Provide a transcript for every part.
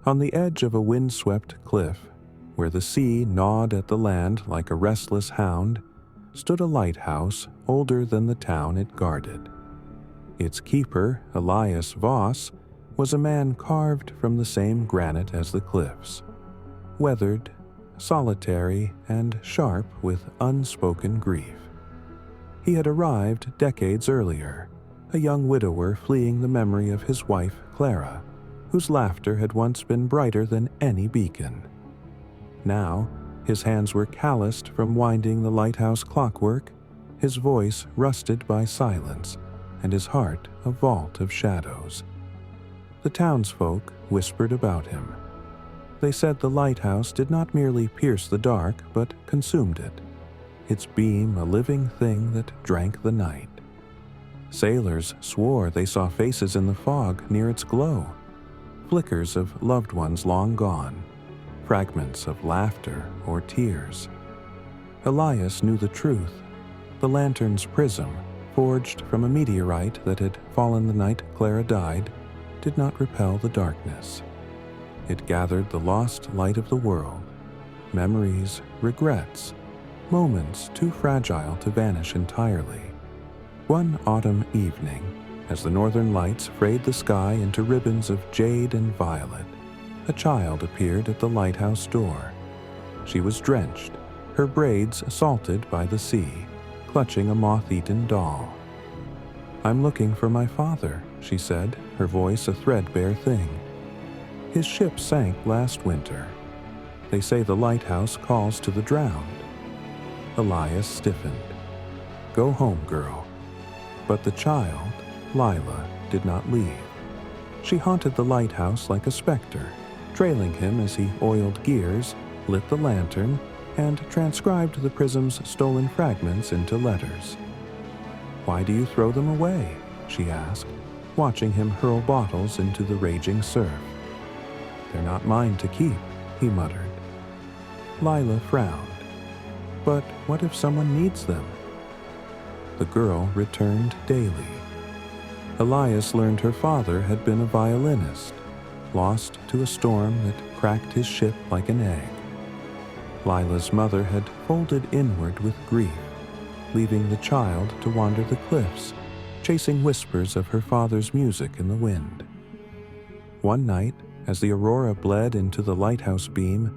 On the edge of a windswept cliff, where the sea gnawed at the land like a restless hound, stood a lighthouse older than the town it guarded. Its keeper, Elias Voss, was a man carved from the same granite as the cliffs, weathered, solitary, and sharp with unspoken grief. He had arrived decades earlier, a young widower fleeing the memory of his wife, Clara, whose laughter had once been brighter than any beacon. Now, his hands were calloused from winding the lighthouse clockwork, his voice rusted by silence, and his heart a vault of shadows. The townsfolk whispered about him. They said the lighthouse did not merely pierce the dark, but consumed it, its beam a living thing that drank the night. Sailors swore they saw faces in the fog near its glow, flickers of loved ones long gone, fragments of laughter or tears. Elias knew the truth. The lantern's prism, forged from a meteorite that had fallen the night Clara died, did not repel the darkness. It gathered the lost light of the world, memories, regrets, moments too fragile to vanish entirely. One autumn evening, as the northern lights frayed the sky into ribbons of jade and violet, a child appeared at the lighthouse door. She was drenched, her braids salted by the sea, clutching a moth-eaten doll. "I'm looking for my father," she said, her voice a threadbare thing. "His ship sank last winter. They say the lighthouse calls to the drowned." Elias stiffened. "Go home, girl." But the child, Lila, did not leave. She haunted the lighthouse like a specter, trailing him as he oiled gears, lit the lantern, and transcribed the prism's stolen fragments into letters. "Why do you throw them away?" she asked, watching him hurl bottles into the raging surf. "They're not mine to keep," he muttered. Lila frowned. "But what if someone needs them?" The girl returned daily. Elias learned her father had been a violinist, lost to a storm that cracked his ship like an egg. Lila's mother had folded inward with grief, leaving the child to wander the cliffs, chasing whispers of her father's music in the wind. One night, as the aurora bled into the lighthouse beam,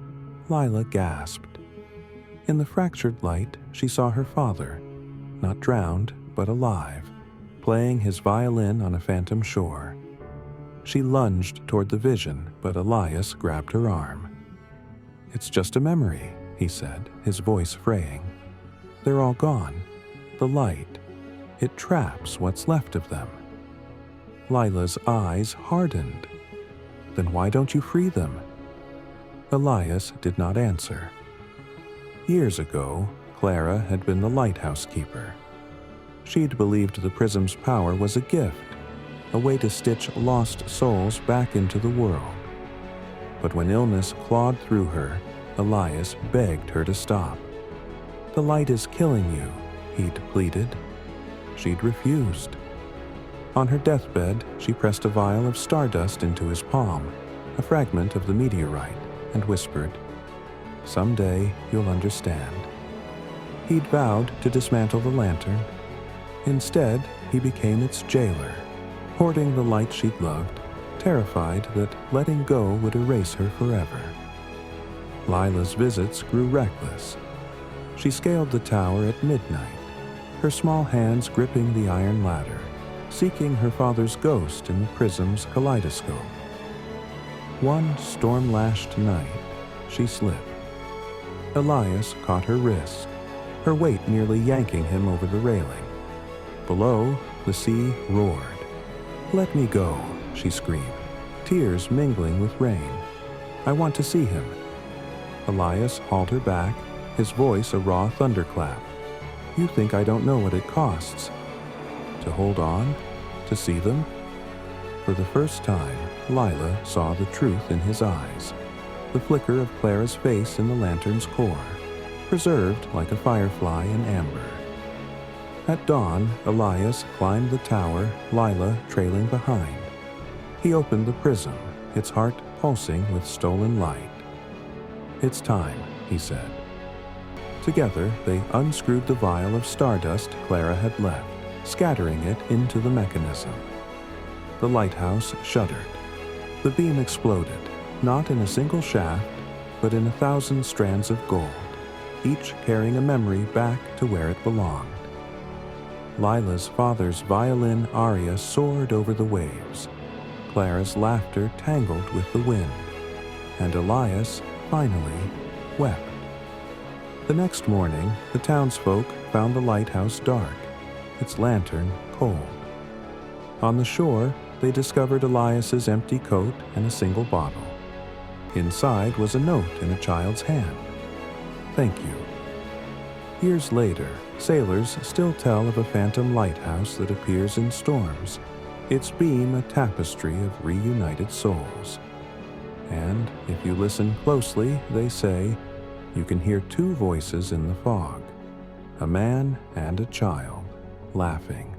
Lila gasped. In the fractured light, she saw her father, not drowned, but alive, playing his violin on a phantom shore. She lunged toward the vision, but Elias grabbed her arm. "It's just a memory," he said, his voice fraying. "They're all gone. The light. It traps what's left of them." Lila's eyes hardened. "Then why don't you free them?" Elias did not answer. Years ago, Clara had been the lighthouse keeper. She'd believed the prism's power was a gift, a way to stitch lost souls back into the world. But when illness clawed through her, Elias begged her to stop. "The light is killing you," he'd pleaded. She'd refused. On her deathbed, she pressed a vial of stardust into his palm, a fragment of the meteorite, and whispered, "Someday you'll understand." He'd vowed to dismantle the lantern. Instead, he became its jailer, hoarding the light she'd loved, terrified that letting go would erase her forever. Lila's visits grew reckless. She scaled the tower at midnight, her small hands gripping the iron ladder, seeking her father's ghost in the prism's kaleidoscope. One storm-lashed night, she slipped. Elias caught her wrist, her weight nearly yanking him over the railing. Below, the sea roared. "Let me go," she screamed, tears mingling with rain. "I want to see him." Elias hauled her back, his voice a raw thunderclap. "You think I don't know what it costs? To hold on? To see them?" For the first time, Lila saw the truth in his eyes, the flicker of Clara's face in the lantern's core, preserved like a firefly in amber. At dawn, Elias climbed the tower, Lila trailing behind. He opened the prism, its heart pulsing with stolen light. "It's time," he said. Together, they unscrewed the vial of stardust Clara had left, scattering it into the mechanism. The lighthouse shuddered. The beam exploded, not in a single shaft, but in 1,000 strands of gold, each carrying a memory back to where it belonged. Lila's father's violin aria soared over the waves. Clara's laughter tangled with the wind, and Elias, finally, wept. The next morning, the townsfolk found the lighthouse dark, its lantern cold. On the shore, they discovered Elias's empty coat and a single bottle. Inside was a note in a child's hand. "Thank you." Years later, sailors still tell of a phantom lighthouse that appears in storms, its beam a tapestry of reunited souls. And if you listen closely, they say, you can hear two voices in the fog, a man and a child, laughing.